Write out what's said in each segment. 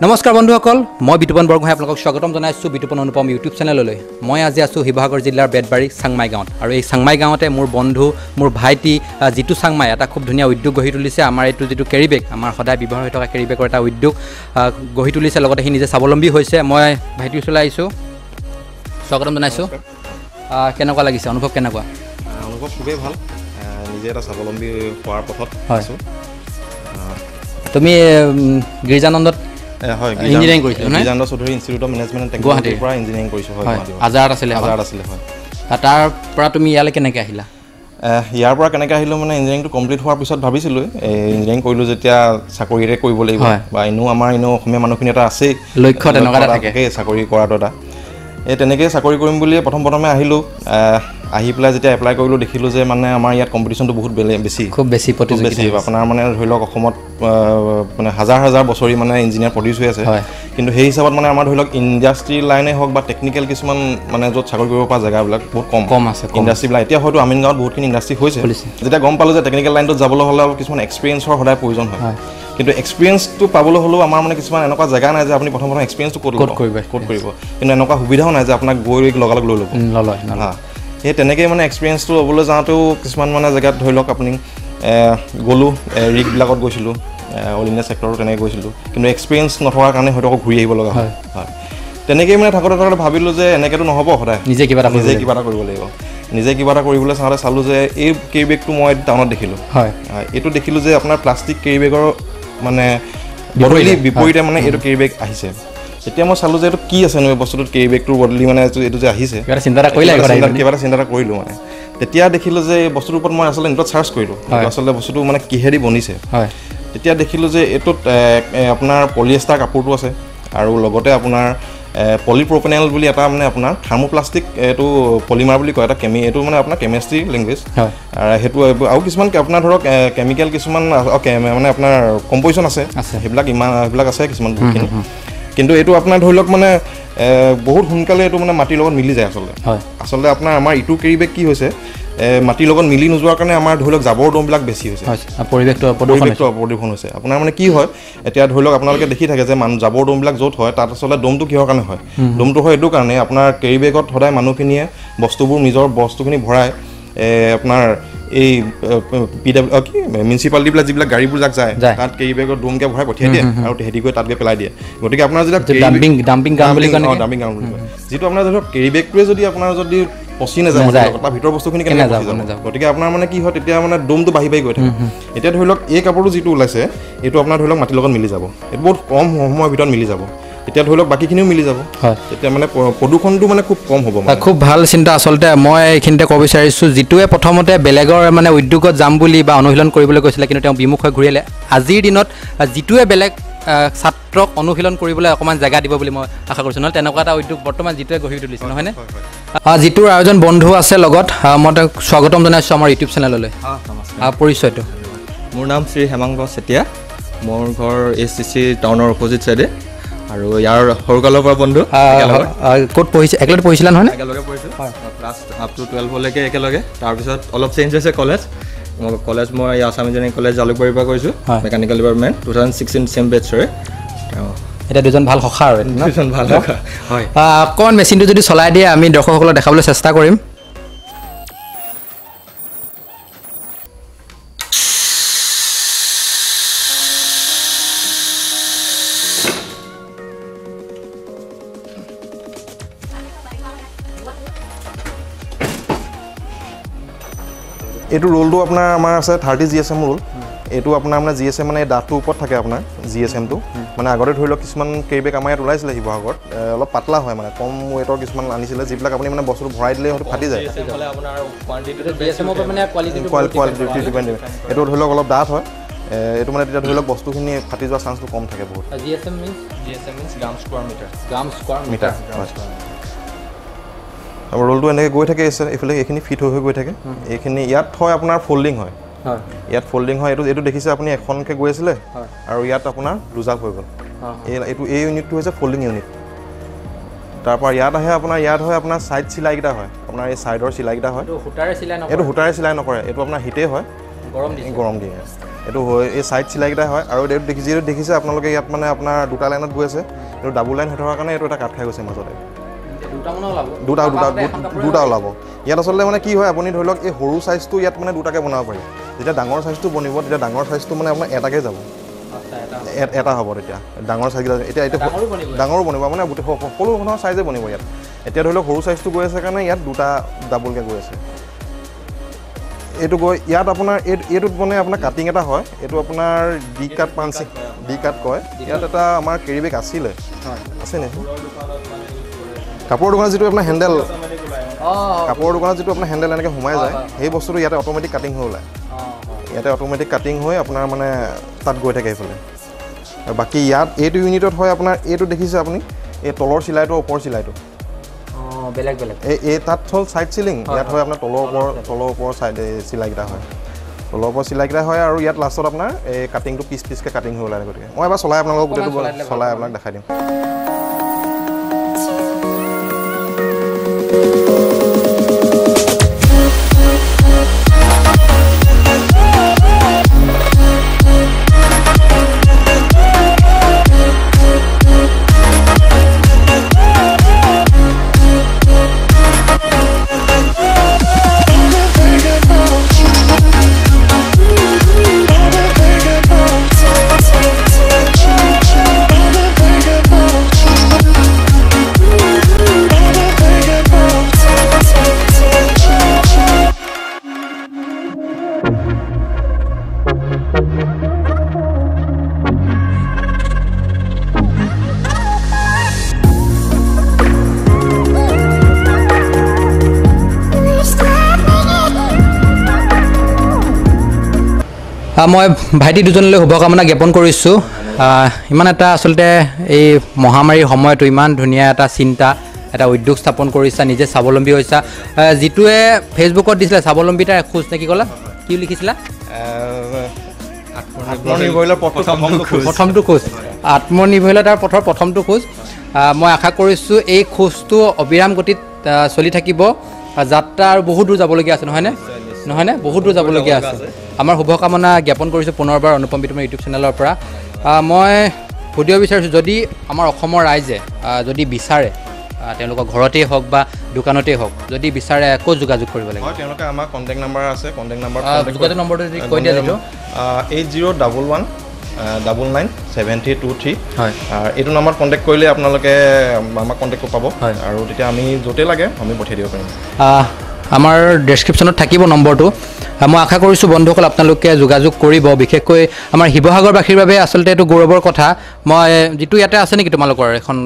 নমস্কাৰ বন্ধুসকল মই বিতুপন বৰগোহাঁই আপোনালোকক স্বাগতম জনাইছোঁ বিতুপন অনুপম ইউটিউব চেনেললৈ মই আজি আছোঁ শিৱসাগৰ জিলাৰ বেতবাৰী চাংমাই গাঁৱত আৰু এই চাংমাই গাঁৱতে মোৰ বন্ধু মোৰ ভাইটি জিতু চাংমাই এটা খুব ধুনীয়া উদ্যোগ গঢ়ি তুলিছে আমাৰ এইটো যিটো কেৰিবেগ আমাৰ সদায় ব্যৱহাৰ হৈ থকা কেৰিবেগৰ এটা উদ্যোগ গঢ়ি তুলিছে লগতে সি নিজে স্বাৱলম্বী হৈছে মই ভাইটিৰ ওচৰলৈ আহিছোঁ স্বাগতম জনাইছোঁ কেনেকুৱা লাগিছে অনুভৱ কেনেকুৱা অনুভৱ খুবেই ভাল নিজে এটা স্বাৱলম্বী হোৱাৰ পথত আছোঁ তুমি গিৰিজানন্দত হয় ইঞ্জিনিয়াৰিং কৰিছিলা ন Girijananda Chowdhury institute of management and টেকনলজিৰ পৰা ইঞ্জিনিয়াৰিং কৰিছোঁ হয় আজাৰত আছিলে হয় তাৰ পৰা তুমি ইয়ালৈ কেনেকৈ আহিলা ইয়াৰ পৰা কেনেকৈ আহিলোঁ মানে ইঞ্জিনিয়াৰিংটো কমপ্লিট হোৱাৰ পিছত ভাবিছিলোঁ ইঞ্জিনিয়াৰিং কৰিলোঁ যেতিয়া চাকৰিৰে কৰিব লাগিব বা আমাৰ অসমীয়া মানুহখিনি এটা আছেই লক্ষ্য তেনেকুৱা থাকে চাকৰি কৰাটো এটা তেনেকৈ চাকৰি কৰিম বুলিয়ে প্ৰথমে আহিলোঁ আহি পেলাই যেতিয়া এপ্লাই কৰিলোঁ দেখিলোঁ যে মানে আমাৰ ইয়াত কম্পিটিশ্যনটো বহুত খুব বেছি আপোনাৰ মানে ধৰি লওক অসমত মানে হাজাৰ বছৰি মানে ইঞ্জিনিয়াৰ প্ৰডিউচ হৈ আছে কিন্তু সেই হিচাপত মানে আমাৰ ধৰি লওক ইণ্ডাষ্ট্ৰি লাইনে হওক বা টেকনিকেল কিছুমান মানে য'ত চাকৰি কৰিব পৰা জেগাবিলাক বহুত কম আছে ইণ্ডাষ্ট্ৰিবিলাক এতিয়া হয়তো আমিন গাঁৱত বহুতখিনি ইণ্ডাষ্ট্ৰি হৈছে যেতিয়া গম পালোঁ যে টেকনিকেল লাইনটোত যাবলৈ হ'লে কিছুমান এক্সপিৰিয়েঞ্চৰ সদায় প্ৰয়োজন হয় কিন্তু এক্সপিৰিয়েঞ্চটো পাবলৈ হ'লেও আমাৰ মানে কিছুমান এনেকুৱা জেগা নাই যে আপুনি প্ৰথম এক্সপিৰিয়েঞ্চটো ক'ত কৰিব কিন্তু এনেকুৱা সুবিধাও নাই যে আপোনাক গৈ লগালগ লৈ ল'ব সেই তেনেকৈ মানে এক্সপিৰিয়েঞ্চটো ল'বলৈ যাওঁতেও কিছুমান মানে জেগাত ধৰি লওক আপুনি গ'লোঁ ৰিগবিলাকত গৈছিলোঁ অল ইণ্ডিয়া ছেক্টৰত তেনেকৈ গৈছিলোঁ কিন্তু এক্সপিৰিয়েঞ্চ নথকাৰ কাৰণে হয়তো আকৌ ঘূৰি আহিব লগা হয় তেনেকেই মানে থাকোঁতে ভাবিলোঁ যে এনেকৈতো নহ'ব সদায় নিজে কিবা এটা কৰিব লাগিব নিজে কিবা এটা কৰিবলৈ চাওঁতে চালোঁ যে এই কেৰিবেগটো মই টাউনত দেখিলোঁ এইটো দেখিলোঁ যে আপোনাৰ প্লাষ্টিক কেৰিবেগৰ মানে বিপৰীতে মানে এইটো কেৰিবেগ আহিছে এতিয়া মই চালোঁ যে এইটো কি আছেনো এই বস্তুটোত কেৰিবেগটোৰ বদলি মানে এইটো যে আহিছে কিবা এটা চিন্তা কৰিলোঁ মানে তেতিয়া দেখিলোঁ যে এই বস্তুটোৰ ওপৰত মই আচলতে নেটত চাৰ্চ কৰিলোঁ আচলতে বস্তুটো মানে কিহেদি বনিছে তেতিয়া দেখিলোঁ যে এইটোত আপোনাৰ পলিয়েষ্টাৰ কাপোৰটো আছে আৰু লগতে আপোনাৰ পলিপ্ৰপেনেল বুলি এটা মানে আপোনাৰ থাৰ্মোপ্লাষ্টিক এইটো পলিমাৰ বুলি কয় এটা এইটো মানে আপোনাৰ কেমেষ্ট্ৰি লেংগুৱেজ সেইটো আৰু কিছুমান আপোনাৰ ধৰক কেমিকেল কিছুমান মানে আপোনাৰ কম্পজিশ্যন আছে সেইবিলাক আছে কিছুমান বহুতখিনি কিন্তু এইটো আপোনাৰ ধৰি লওক মানে বহুত সোনকালে এইটো মানে মাটিৰ লগত মিলি যায় আচলতে আপোনাৰ আমাৰ ইটো কেৰিবেগ কি হৈছে মাটিৰ লগত মিলি নোযোৱাৰ কাৰণে আমাৰ ধৰি লওক জাবৰ দমবিলাক বেছি হৈছে পৰিৱেশটো প্ৰদূষণ হৈছে আপোনাৰ মানে কি হয় এতিয়া ধৰি লওক আপোনালোকে দেখি থাকে যে জাবৰ দমবিলাক য'ত হয় তাত আচলতে দমটো কিহৰ কাৰণে হয় দমটো হয় এইটো কাৰণে আপোনাৰ কেৰিবেগত সদায় মানুহখিনিয়ে বস্তুবোৰ নিজৰ বস্তুখিনি ভৰাই আপোনাৰ এই মিউনিচিপালিটিবিলাক যিবিলাক গাড়ীবোৰ যায় তাত কেৰিবেগত ডোমকৈ ভৰাই পঠিয়াই দিয়ে আৰু তেহেঁতি গৈ তাত গৈ পেলাই দিয়ে গতিকে আপোনাৰ যেতিয়া ডাম্পিং গ্ৰাউণ্ড বুলি কয় যিটো আপোনাৰ ধৰক কেৰিবেগটোৱে যদি আপোনাৰ যদি পচি নাযায় তাৰ ভিতৰৰ বস্তুখিনি কেনেকৈ পচি যাব গতিকে আপোনাৰ মানে কি হয় তেতিয়া মানে ডোমটো বাঢ়ি গৈ থাকে এতিয়া ধৰি লওক এই কাপোৰটো যিটো ওলাইছে এইটো আপোনাৰ ধৰি লওক মাটিৰ লগত মিলি যাব এইটো বহুত কম সময়ৰ ভিতৰত মিলি যাব এতিয়া ধৰি লওক বাকীখিনিও মিলি যাব তেতিয়া মানে প্ৰদূষণটো মানে খুব কম হ'ব খুব ভাল চিন্তা আচলতে মই এইখিনিতে ক'ব বিচাৰিছোঁ যিটোৱে প্ৰথমতে বেলেগৰ মানে উদ্যোগত যাম বুলি বা অনুশীলন কৰিবলৈ কৈছিলে কিন্তু তেওঁ বিমুখ হৈ ঘূৰি আহিলে আজিৰ দিনত যিটোৱে বেলেগ ছাত্ৰক অনুশীলন কৰিবলৈ অকণমান জেগা দিব বুলি মই আশা কৰিছোঁ নহ'লে তেনেকুৱা এটা উদ্যোগ বৰ্তমান যিটোৱে গঢ়ি তুলিছে নহয়নে যিটোৰ আয়োজন বন্ধু আছে লগত মই তেওঁক স্বাগতম জনাইছোঁ আমাৰ ইউটিউব চেনেললৈ পৰিচয়টো মোৰ নাম শ্ৰী হেমাংগ চেতিয়া মোৰ ঘৰ SCC টাউনৰ অপজিট চাইডে আৰু ইয়াৰ সৰুকালৰ পৰা বন্ধু ক'ত পঢ়িছে একেলগে পঢ়িছিলা নহয় একেলগে পঢ়িছোঁ ক্লাছ আপ টু 12লৈকে একেলগে তাৰপিছত অলপ চেঞ্জ হৈছে কলেজ মই আছাম ইঞ্জিনিয়াৰিং কলেজ জালুকবাৰীৰ পৰা কৰিছোঁ মেকানিকেল ডিপাৰ্টমেণ্ট 2016 চেম বেটছৰে এতিয়া দুজন ভাল সখা আৰু হয় অকণমান মেচিনটো যদি চলাই দিয়ে আমি দৰ্শকসকলক দেখাবলৈ চেষ্টা কৰিম এইটো ৰোলটো আপোনাৰ আমাৰ আছে 30 GSM ৰোল এইটো আপোনাৰ মানে GSM মানে ডাঠটোৰ ওপৰত থাকে আপোনাৰ GSMটো মানে আগতে ধৰি লওক কিছুমান কেৰিবেগ আমাৰ ইয়াত ওলাইছিলে শিৱসাগৰত অলপ পাতলা হয় মানে কম ৱেটৰ কিছুমান আনিছিলে যিবিলাক আপুনি মানে বস্তুটো ভৰাই দিলে হয়তো ফাটি যায় এইটো ধৰি লওক অলপ ডাঠ হয় এইটো মানে তেতিয়া ধৰি লওক বস্তুখিনি ফাটি যোৱাৰ চান্সটো কম থাকে বহুত GSM means গ্ৰাম স্কোৱাৰ মিটাৰ ৰোলটো এনেকৈ গৈ থাকে এইফালে এইখিনি ফিট হৈ গৈ থাকে এইখিনি ইয়াত হয় আপোনাৰ ফল্ডিং হয় ইয়াত ফল্ডিং হয় এইটো দেখিছে আপুনি এখনকৈ গৈ আছিলে আৰু ইয়াত আপোনাৰ দুজাপ হৈ গ'ল এই ইউনিটটো হৈছে ফল্ডিং ইউনিট তাৰপৰা ইয়াত আহে আপোনাৰ ইয়াত হয় আপোনাৰ ছাইড চিলাইকেইটা হয় আপোনাৰ এই ছাইডৰ চিলাইকেইটা হয় এইটো সূতাৰে চিলাই নকৰে এইটো আপোনাৰ হিটেই হয় গৰম দিয়ে এইটো হয় এই ছাইড চিলাইকেইটা হয় আৰু এইটো যিটো দেখিছে আপোনালোকে ইয়াত মানে আপোনাৰ দুটা লাইনত গৈ আছে এইটো ডাবুল লাইন হৈ থকাৰ কাৰণে এইটো এটা কাট খাই গৈছে মাজতে দুটা ওলাব ইয়াত আচলতে মানে কি হয় আপুনি ধৰি লওক এই সৰু চাইজটো ইয়াত মানে দুটাকৈ বনাব পাৰি যেতিয়া ডাঙৰ চাইজটো বনিব তেতিয়া ডাঙৰ চাইজটো মানে আপোনাৰ এটাকৈ যাব এটা হ'ব তেতিয়া ডাঙৰ চাইজকেইটা এতিয়া ডাঙৰো বনিব মানে সকলো ধৰণৰ চাইজে বনিব ইয়াত এতিয়া ধৰি লওক সৰু চাইজটো গৈ আছে কাৰণে ইয়াত দুটা ডাবুলকৈ গৈ আছে এইটো গৈ ইয়াত আপোনাৰ এইটোত মানে আপোনাৰ কাটিং এটা হয় এইটো আপোনাৰ ডি কাট পাঞ্চিং ডি কাট কয় ইয়াত এটা আমাৰ কেৰি বেগ আছিলে আছে নে কাপোৰৰ দোকানত যিটো আপোনাৰ হেণ্ডেল কাপোৰৰ দোকানত যিটো আপোনাৰ হেণ্ডেল এনেকৈ সোমাই যায় সেই বস্তুটো ইয়াতে অট'মেটিক কাটিং হৈ ওলায় ইয়াতে অট'মেটিক কাটিং হৈ আপোনাৰ মানে তাত গৈ থাকে এইফালে আৰু বাকী ইয়াত এইটো ইউনিটত হয় আপোনাৰ এইটো দেখিছে আপুনি এই তলৰ চিলাইটো ওপৰ চিলাইটো বেলেগ এই তাত হ'ল ছাইড চিলিং ইয়াত হয় আপোনাৰ তলৰ ওপৰ ছাইড চিলাইকেইটা হয় তলৰ ওপৰ চিলাইকেইটা হয় আৰু ইয়াত লাষ্টত আপোনাৰ এই কাটিংটো পিচকৈ কাটিং হৈ ওলায় গতিকে মই এবাৰ চলাই আপোনালোকক গোটেইটো চলাই আপোনাক দেখাই দিম মই ভাইটি দুজনলৈ শুভকামনা জ্ঞাপন কৰিছোঁ ইমান এটা আচলতে এই মহামাৰীৰ সময়তো ইমান ধুনীয়া এটা চিন্তা এটা উদ্যোগ স্থাপন কৰিছা নিজে স্বাৱলম্বী হৈছা যিটোৱে ফেচবুকত দিছিলে স্বাৱলম্বিতাৰ খোজ নে কি ক'লা কি লিখিছিলা প্ৰথমটো খোজ আত্মনিৰ্ভৰশীলতাৰ পথৰ প্ৰথমটো খোজ মই আশা কৰিছোঁ এই খোজটো অবিৰাম গতিত চলি থাকিব যাত্ৰা আৰু বহুত দূৰ যাবলগীয়া আছে নহয়নে বহুত দূৰ যাবলগীয়া আছে আমাৰ শুভকামনা জ্ঞাপন কৰিছোঁ পুনৰবাৰ অনুপম বিতুমৰ ইউটিউব চেনেলৰ পৰা মই সুধিব বিচাৰিছোঁ যদি আমাৰ অসমৰ ৰাইজে যদি বিচাৰে তেওঁলোকৰ ঘৰতেই হওক বা দোকানতেই হওক যদি বিচাৰে ক'ত যোগাযোগ কৰিব লাগিব তেওঁলোকে আমাৰ কণ্টেক্ট নাম্বাৰ আছে কণ্টেক্ট নম্বৰটো যদি কৈ দিয়া যিটো 8011997323 হয় এইটো নম্বৰত কণ্টেক্ট কৰিলে আপোনালোকে আমাক কণ্টেক্ট পাব আৰু তেতিয়া আমি য'তে লাগে আমি পঠিয়াই দিব পাৰিম আমাৰ ডেছক্ৰিপশ্যনত থাকিব নম্বৰটো মই আশা কৰিছোঁ বন্ধুসকল আপোনালোকে যোগাযোগ কৰিব বিশেষকৈ আমাৰ শিৱসাগৰবাসীৰ বাবে আচলতে এইটো গৌৰৱৰ কথা মই যিটো ইয়াতে আছে নেকি তোমালোকৰ এখন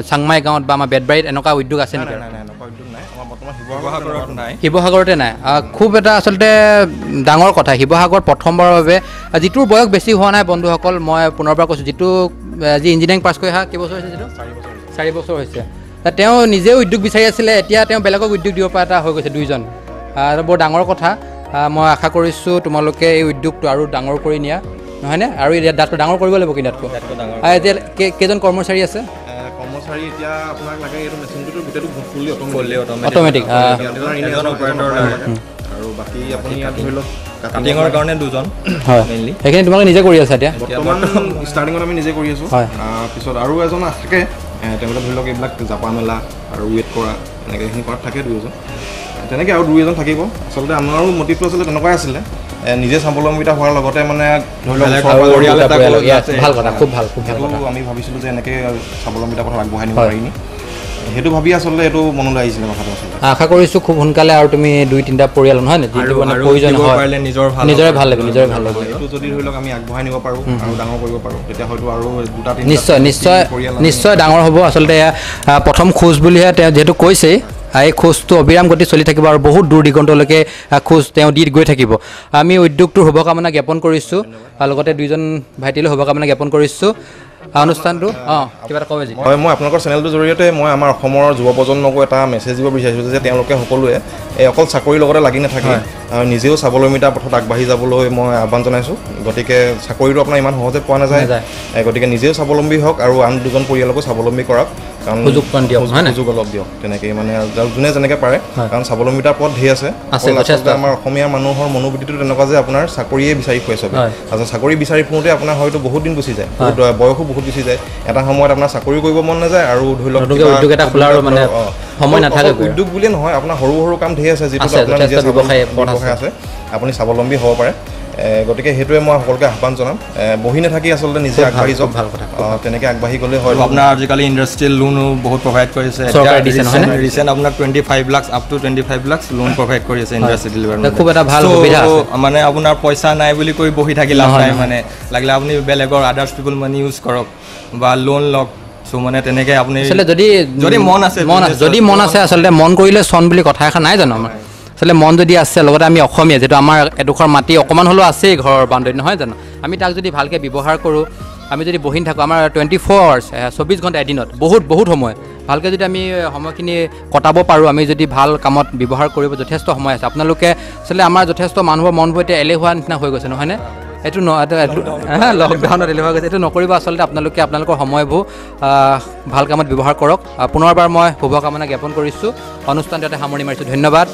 চাংমাই গাঁৱত বা আমাৰ বেতবাৰীত এনেকুৱা উদ্যোগ আছে নেকি শিৱসাগৰতে নাই খুব এটা আচলতে ডাঙৰ কথা শিৱসাগৰত প্ৰথমবাৰৰ বাবে যিটোৰ বয়স বেছি হোৱা নাই বন্ধুসকল মই পুনৰবাৰ কৈছোঁ যিটো যি ইঞ্জিনিয়াৰিং পাছ কৰি অহা কেইবছৰ হৈছে যিটো 4 বছৰ হৈছে তেওঁ নিজেও উদ্যোগ বিচাৰি আছিলে এতিয়া তেওঁ বেলেগক উদ্যোগ দিব পৰা এটা হৈ গৈছে দুইজন বৰ ডাঙৰ কথা মই আশা কৰিছোঁ তোমালোকে এই উদ্যোগটো আৰু ডাঙৰ কৰি নিয়া নহয়নে আৰু ইয়াত ডাঙৰ কৰিব লাগিব কিন্তু এতিয়া কেইজন কৰ্মচাৰী আছে কৰ্মচাৰী এতিয়া আপোনাক লাগে এইটো মেচিনটোৰ ভিতৰতো ফুল্লি অট'মেটিক আৰু বাকী আপুনি ধৰি লওক কাটিঙৰ কাৰণে দুজন হয় মেইনলি সেইখিনি তোমালোকে নিজে কৰি আছা এতিয়া বৰ্তমান ষ্টাৰ্টিঙত আমি নিজে কৰি আছোঁ পিছত আৰু এজন থাকে তেওঁলোকে ধৰি লওক এইবিলাক জাপা মেলা আৰু ৱেইট কৰা এনেকৈ সেইখিনি কৰাত থাকে দুজন তেনেকৈ আৰু 2 এজন থাকিব আচলতে আমাৰো মটিভটো আচলতে তেনেকুৱাই আছিলে নিজে স্বাৱলম্বিতা হোৱাৰ লগতে মানে ধৰি লওক ভাল কথা খুব ভাল আমি ভাবিছিলোঁ যে এনেকৈ স্বাৱলম্বিতাৰ কথা আগবঢ়াই নিব পাৰিনি সেইটো ভাবি আচলতে এইটো মনলৈ আহিছিলে কথাটো আচলতে আশা কৰিছোঁ খুব সোনকালে আৰু তুমি 2-3টা পৰিয়াল নহয় নে যিটো মানে প্ৰয়োজন হয় নিজৰে ভাল লাগিব এইটো যদি ধৰি লওক আমি আগবঢ়াই নিব পাৰোঁ আৰু ডাঙৰ কৰিব পাৰোঁ তেতিয়া হয়তো আৰু 2-3 নিশ্চয় ডাঙৰ হ'ব আচলতে প্ৰথম খোজ বুলিহে তেওঁ যিহেতু কৈছেই এই খোজটো অবিৰাম গতি চলি থাকিব আৰু বহুত দূৰ দিগন্তলৈকে খোজ তেওঁ দি গৈ থাকিব আমি উদ্যোগটোৰ শুভকামনা জ্ঞাপন কৰিছোঁ লগতে 2জন ভাইটিলৈ শুভকামনা জ্ঞাপন কৰিছোঁ অনুষ্ঠানটো কিবা এটা ক'ব যি হয় মই আপোনালোকৰ চেনেলটোৰ জৰিয়তে মই আমাৰ অসমৰ যুৱ প্ৰজন্মকো এটা মেছেজ দিব বিচাৰিছোঁ যে তেওঁলোকে সকলোৱে এই অকল চাকৰিৰ লগতে লাগি নাথাকে নিজেও স্বাৱলম্বিতাৰ পথত আগবাঢ়ি যাবলৈ মই আহ্বান জনাইছোঁ গতিকে চাকৰিটো আপোনাৰ ইমান সহজে পোৱা নাযায় গতিকে নিজেও স্বাৱলম্বী হওক আৰু আন দুজন পৰিয়ালকো স্বাৱলম্বী কৰক কাৰণ সুযোগ অলপ দিয়ক তেনেকৈ মানে যোনে যেনেকৈ পাৰে কাৰণ স্বাৱলম্বিতাৰ পথ ধেৰ আছে আমাৰ অসমীয়া মানুহৰ মনোবৃত্তিটো তেনেকুৱা যে আপোনাৰ চাকৰিয়ে বিচাৰি ফুৰে চবে আচলতে চাকৰি বিচাৰি ফুৰোঁতে আপোনাৰ হয়তো বহুত দিন গুচি যায় বয়সো বহুত গুচি যায় এটা সময়ত আপোনাৰ চাকৰি কৰিব মন নাযায় আৰু ধৰি লওক উদ্যোগ এটা খোলাৰ মানে সময় নাথাকে উদ্যোগ বুলিয়ে নহয় আপোনাৰ সৰু সৰু কাম ধেৰ আছে যিটো আপোনাৰ নিজে ব্যৱসায় আছে আপুনি স্বাৱলম্বী হ'ব পাৰে গতিকে সেইটোৱে মই সকলোকে আহ্বান জনাম বহি নাথাকি আচলতে নিজে আগবাঢ়ি যাওক ভাল কথা তেনেকৈ আগবাঢ়ি গ'লে হয় আপোনাৰ আজিকালি ইণ্ডাষ্ট্ৰিয়েল লোনো বহুত প্ৰভাইড কৰিছে ৰিচেণ্ট আপোনাৰ 25 lakh up to 25 lakh loan provide কৰি আছে ইণ্ডাষ্ট্ৰিয়েল ডিপাৰ্টমেণ্ট খুব এটা ভাল সুবিধা মানে আপোনাৰ পইচা নাই বুলি কৈ বহি থাকি লাভ নাই মানে লাগিলে আপুনি বেলেগৰ আদাৰ্ছ পিপল মানি ইউজ কৰক বা লোন লওক চ' মানে তেনেকৈ আপুনি যদি মন আছে আচলতে মন কৰিলে চন বুলি কথা এখন নাই জানো আমাৰ আচলতে মন যদি আছে লগতে আমি অসমীয়া যিটো আমাৰ এডোখৰ মাটি অকণমান হ'লেও আছেই ঘৰৰ বাউণ্ডেৰী নহয় জানো আমি তাক যদি ভালকৈ ব্যৱহাৰ কৰোঁ আমি যদি বহি থাকোঁ আমাৰ 24 আৱাৰ্ছ 24 ঘণ্টা এদিনত বহুত সময় ভালকৈ যদি আমি সময়খিনি কটাব পাৰোঁ আমি যদি ভাল কামত ব্যৱহাৰ কৰিব যথেষ্ট সময় আছে আপোনালোকে আচলতে আমাৰ যথেষ্ট মানুহৰ মনবোৰ এতিয়া এলেহুৱা নিচিনা হৈ গৈছে নহয়নে এইটো লকডাউনত এলেহুৱা গৈছে এইটো নকৰিব আচলতে আপোনালোকৰ সময়বোৰ ভাল কামত ব্যৱহাৰ কৰক পুনৰবাৰ মই শুভকামনা জ্ঞাপন কৰিছোঁ অনুষ্ঠানটোতে সামৰণি মাৰিছোঁ ধন্যবাদ